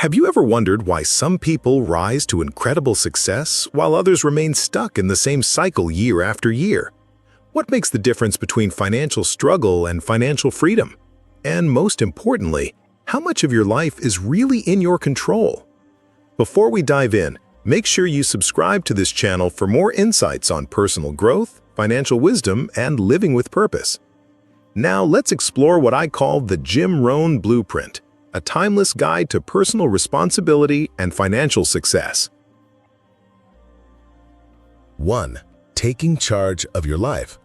Have you ever wondered why some people rise to incredible success while others remain stuck in the same cycle year after year? What makes the difference between financial struggle and financial freedom? And most importantly, how much of your life is really in your control? Before we dive in, make sure you subscribe to this channel for more insights on personal growth, financial wisdom, and living with purpose. Now let's explore what I call the Jim Rohn Blueprint, a timeless guide to personal responsibility and financial success. 1. Taking charge of your life.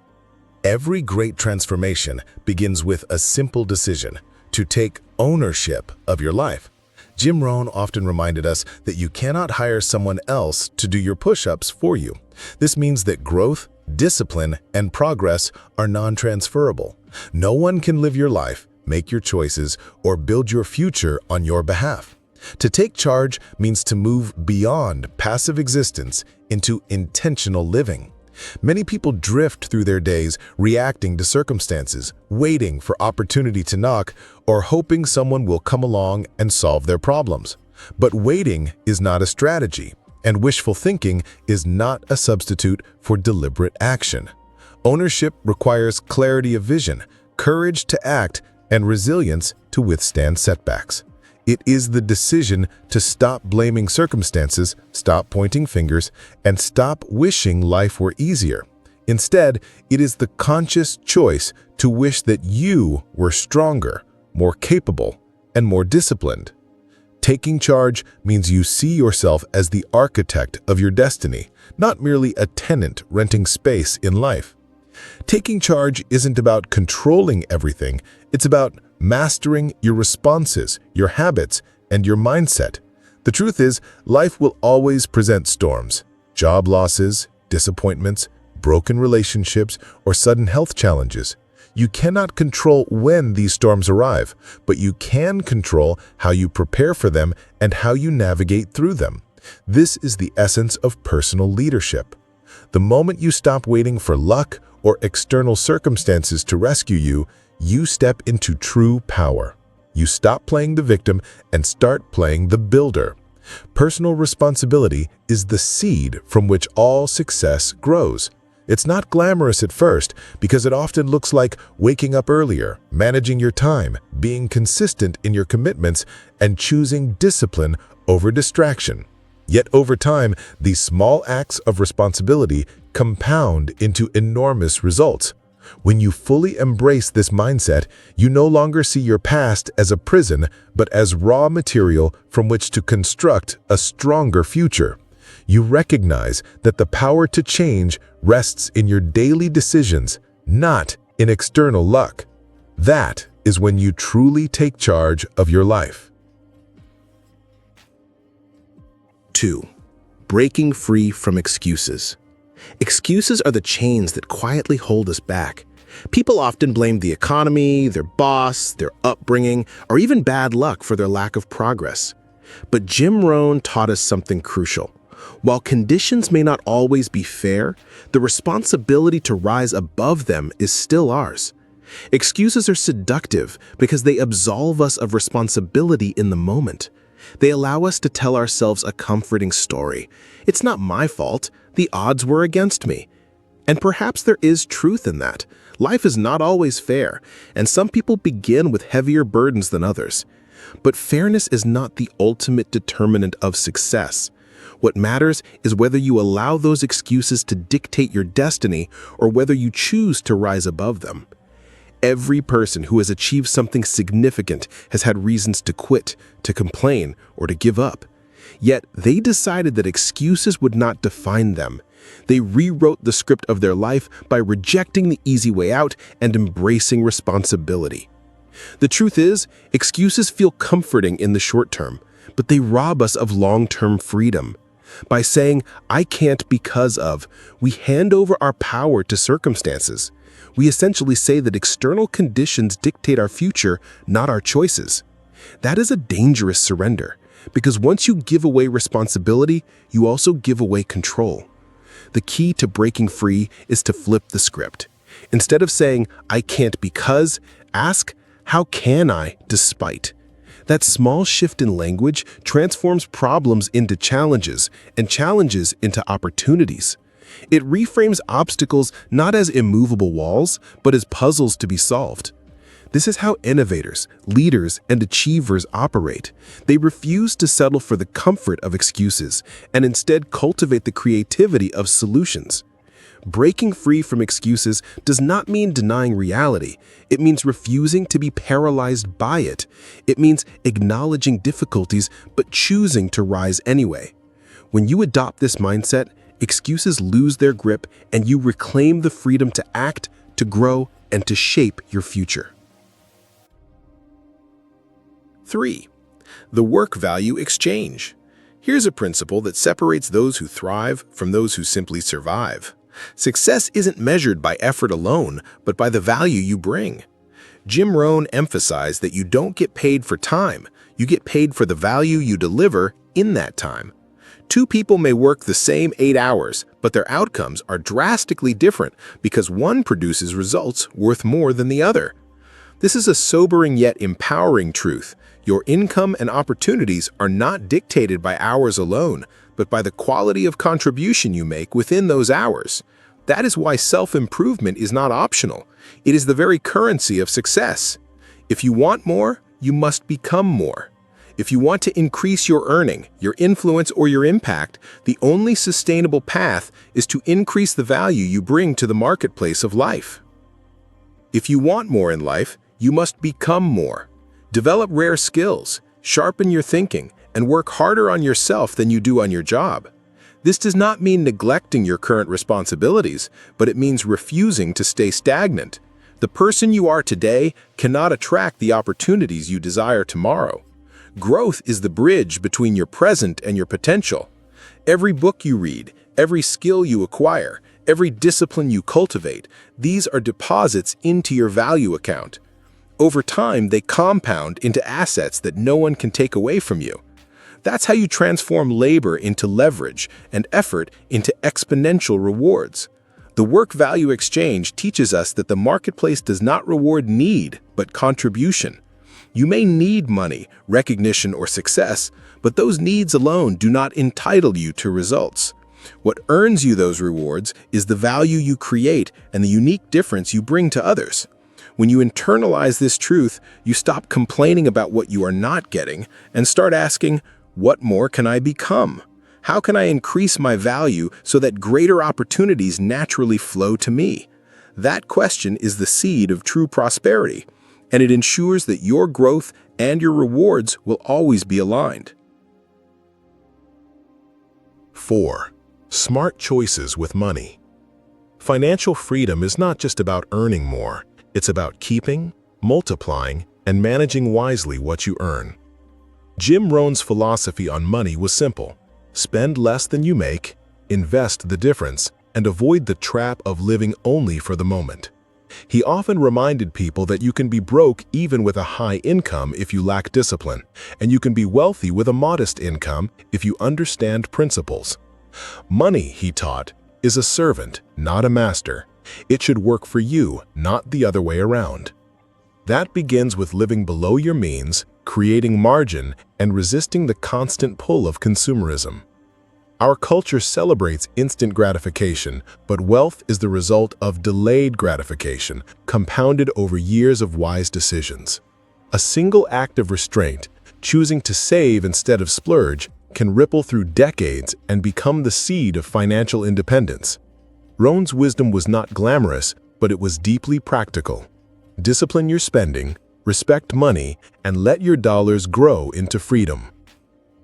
Every great transformation begins with a simple decision to take ownership of your life. Jim Rohn often reminded us that you cannot hire someone else to do your push-ups for you. This means that growth, discipline, and progress are non-transferable. No one can live your life, make your choices, or build your future on your behalf. To take charge means to move beyond passive existence into intentional living. Many people drift through their days reacting to circumstances, waiting for opportunity to knock, or hoping someone will come along and solve their problems. But waiting is not a strategy, and wishful thinking is not a substitute for deliberate action. Ownership requires clarity of vision, courage to act, and resilience to withstand setbacks. It is the decision to stop blaming circumstances, stop pointing fingers, and stop wishing life were easier. Instead, it is the conscious choice to wish that you were stronger, more capable, and more disciplined. Taking charge means you see yourself as the architect of your destiny, not merely a tenant renting space in life. Taking charge isn't about controlling everything, it's about mastering your responses, your habits, and your mindset. The truth is, life will always present storms, job losses, disappointments, broken relationships, or sudden health challenges. You cannot control when these storms arrive, but you can control how you prepare for them and how you navigate through them. This is the essence of personal leadership. The moment you stop waiting for luck or external circumstances to rescue you, you step into true power. You stop playing the victim and start playing the builder. Personal responsibility is the seed from which all success grows. It's not glamorous at first because it often looks like waking up earlier, managing your time, being consistent in your commitments, and choosing discipline over distraction. Yet over time, these small acts of responsibility compound into enormous results. When you fully embrace this mindset, you no longer see your past as a prison, but as raw material from which to construct a stronger future. You recognize that the power to change rests in your daily decisions, not in external luck. That is when you truly take charge of your life. 2. Breaking free from excuses. Excuses are the chains that quietly hold us back. People often blame the economy, their boss, their upbringing, or even bad luck for their lack of progress. But Jim Rohn taught us something crucial. While conditions may not always be fair, the responsibility to rise above them is still ours. Excuses are seductive because they absolve us of responsibility in the moment. They allow us to tell ourselves a comforting story. It's not my fault. The odds were against me. And perhaps there is truth in that. Life is not always fair, and some people begin with heavier burdens than others. But fairness is not the ultimate determinant of success. What matters is whether you allow those excuses to dictate your destiny or whether you choose to rise above them. Every person who has achieved something significant has had reasons to quit, to complain, or to give up. Yet they decided that excuses would not define them. They rewrote the script of their life by rejecting the easy way out and embracing responsibility. The truth is, excuses feel comforting in the short term, but they rob us of long-term freedom. By saying, "I can't because of," we hand over our power to circumstances. We essentially say that external conditions dictate our future, not our choices. That is a dangerous surrender, because once you give away responsibility, you also give away control. The key to breaking free is to flip the script. Instead of saying, "I can't because," ask, "How can I despite?" That small shift in language transforms problems into challenges and challenges into opportunities. It reframes obstacles not as immovable walls, but as puzzles to be solved. This is how innovators, leaders, and achievers operate. They refuse to settle for the comfort of excuses and instead cultivate the creativity of solutions. Breaking free from excuses does not mean denying reality. It means refusing to be paralyzed by it. It means acknowledging difficulties but choosing to rise anyway. When you adopt this mindset, excuses lose their grip and you reclaim the freedom to act, to grow, and to shape your future. 3. The work-value exchange. Here's a principle that separates those who thrive from those who simply survive. Success isn't measured by effort alone, but by the value you bring. Jim Rohn emphasized that you don't get paid for time, you get paid for the value you deliver in that time. Two people may work the same 8 hours, but their outcomes are drastically different because one produces results worth more than the other. This is a sobering yet empowering truth. Your income and opportunities are not dictated by hours alone, but by the quality of contribution you make within those hours. That is why self-improvement is not optional. It is the very currency of success. If you want more, you must become more. If you want to increase your earning, your influence, or your impact, the only sustainable path is to increase the value you bring to the marketplace of life. If you want more in life, you must become more. Develop rare skills, sharpen your thinking, and work harder on yourself than you do on your job. This does not mean neglecting your current responsibilities, but it means refusing to stay stagnant. The person you are today cannot attract the opportunities you desire tomorrow. Growth is the bridge between your present and your potential. Every book you read, every skill you acquire, every discipline you cultivate, these are deposits into your value account. Over time, they compound into assets that no one can take away from you. That's how you transform labor into leverage and effort into exponential rewards. The work-value exchange teaches us that the marketplace does not reward need, but contribution. You may need money, recognition, or success, but those needs alone do not entitle you to results. What earns you those rewards is the value you create and the unique difference you bring to others. When you internalize this truth, you stop complaining about what you are not getting and start asking, what more can I become? How can I increase my value so that greater opportunities naturally flow to me? That question is the seed of true prosperity, and it ensures that your growth and your rewards will always be aligned. 4. Smart choices with money. Financial freedom is not just about earning more. It's about keeping, multiplying, and managing wisely what you earn. Jim Rohn's philosophy on money was simple. Spend less than you make, invest the difference, and avoid the trap of living only for the moment. He often reminded people that you can be broke even with a high income if you lack discipline, and you can be wealthy with a modest income if you understand principles. Money, he taught, is a servant, not a master. It should work for you, not the other way around. That begins with living below your means, creating margin, and resisting the constant pull of consumerism. Our culture celebrates instant gratification, but wealth is the result of delayed gratification, compounded over years of wise decisions. A single act of restraint, choosing to save instead of splurge, can ripple through decades and become the seed of financial independence. Rohn's wisdom was not glamorous, but it was deeply practical. Discipline your spending, respect money, and let your dollars grow into freedom.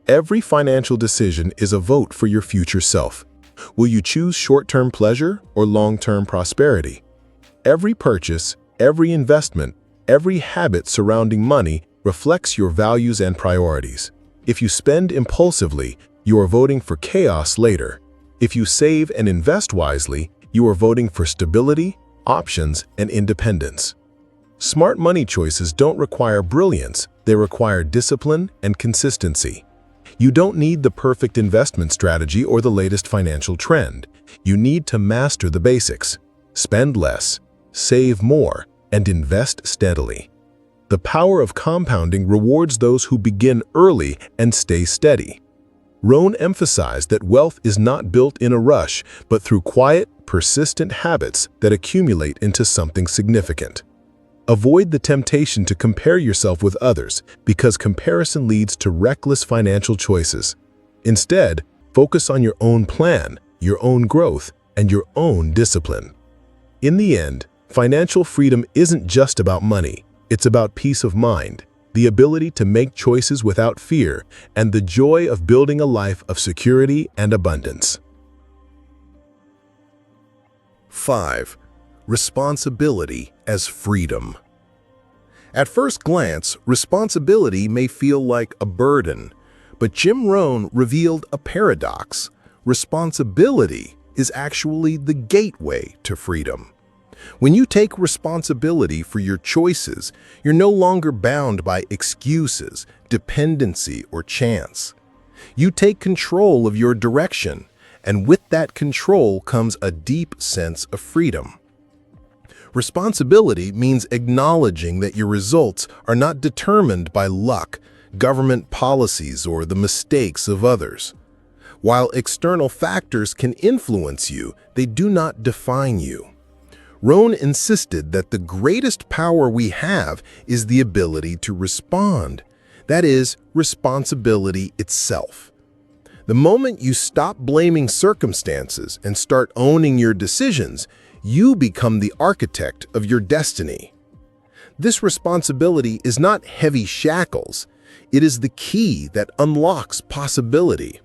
Every financial decision is a vote for your future self. Will you choose short-term pleasure or long-term prosperity? Every purchase, every investment, every habit surrounding money reflects your values and priorities. If you spend impulsively, you are voting for chaos later. If you save and invest wisely, you are voting for stability, options, and independence. Smart money choices don't require brilliance, they require discipline and consistency. You don't need the perfect investment strategy or the latest financial trend. You need to master the basics. Spend less, save more, and invest steadily. The power of compounding rewards those who begin early and stay steady. Rohn emphasized that wealth is not built in a rush, but through quiet, persistent habits that accumulate into something significant. Avoid the temptation to compare yourself with others because comparison leads to reckless financial choices. Instead, focus on your own plan, your own growth, and your own discipline. In the end, financial freedom isn't just about money. It's about peace of mind, the ability to make choices without fear, and the joy of building a life of security and abundance. 5. Responsibility as freedom. At first glance, responsibility may feel like a burden, but Jim Rohn revealed a paradox. Responsibility is actually the gateway to freedom. When you take responsibility for your choices, you're no longer bound by excuses, dependency, or chance. You take control of your direction, and with that control comes a deep sense of freedom. Responsibility means acknowledging that your results are not determined by luck, government policies, or the mistakes of others. While external factors can influence you, they do not define you. Rohn insisted that the greatest power we have is the ability to respond. That is, responsibility itself. The moment you stop blaming circumstances and start owning your decisions, you become the architect of your destiny. This responsibility is not heavy shackles. It is the key that unlocks possibility.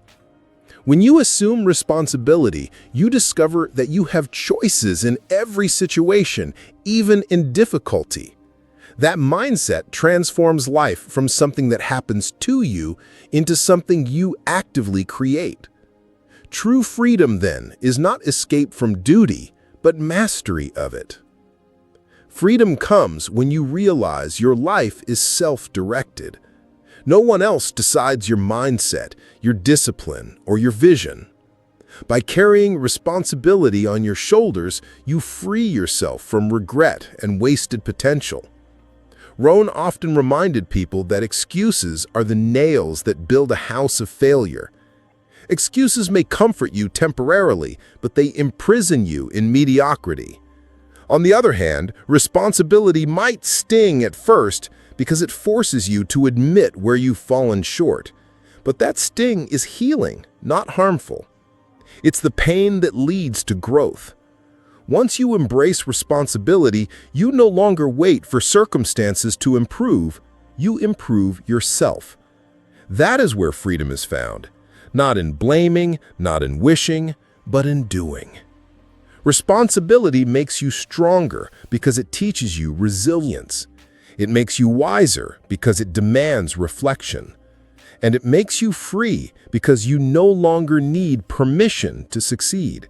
When you assume responsibility, you discover that you have choices in every situation, even in difficulty. That mindset transforms life from something that happens to you into something you actively create. True freedom, then, is not escape from duty, but mastery of it. Freedom comes when you realize your life is self-directed. No one else decides your mindset, your discipline, or your vision. By carrying responsibility on your shoulders, you free yourself from regret and wasted potential. Rohn often reminded people that excuses are the nails that build a house of failure. Excuses may comfort you temporarily, but they imprison you in mediocrity. On the other hand, responsibility might sting at first because it forces you to admit where you've fallen short. But that sting is healing, not harmful. It's the pain that leads to growth. Once you embrace responsibility, you no longer wait for circumstances to improve, you improve yourself. That is where freedom is found. Not in blaming, not in wishing, but in doing. Responsibility makes you stronger because it teaches you resilience. It makes you wiser because it demands reflection. And it makes you free because you no longer need permission to succeed.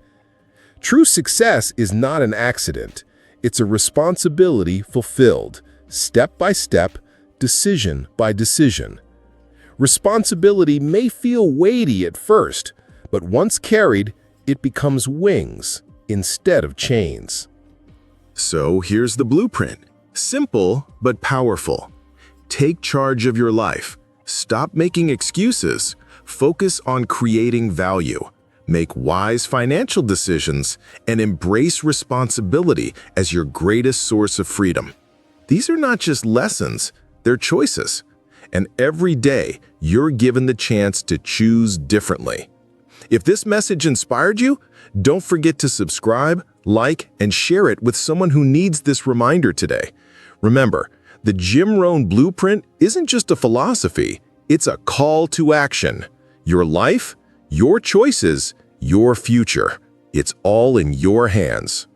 True success is not an accident. It's a responsibility fulfilled, step by step, decision by decision. Responsibility may feel weighty at first, but once carried, it becomes wings instead of chains. So here's the blueprint. Simple but powerful. Take charge of your life. Stop making excuses. Focus on creating value. Make wise financial decisions and embrace responsibility as your greatest source of freedom. These are not just lessons, they're choices. And every day, you're given the chance to choose differently. If this message inspired you, don't forget to subscribe, like, and share it with someone who needs this reminder today. Remember, the Jim Rohn blueprint isn't just a philosophy, it's a call to action. Your life, your choices, your future. It's all in your hands.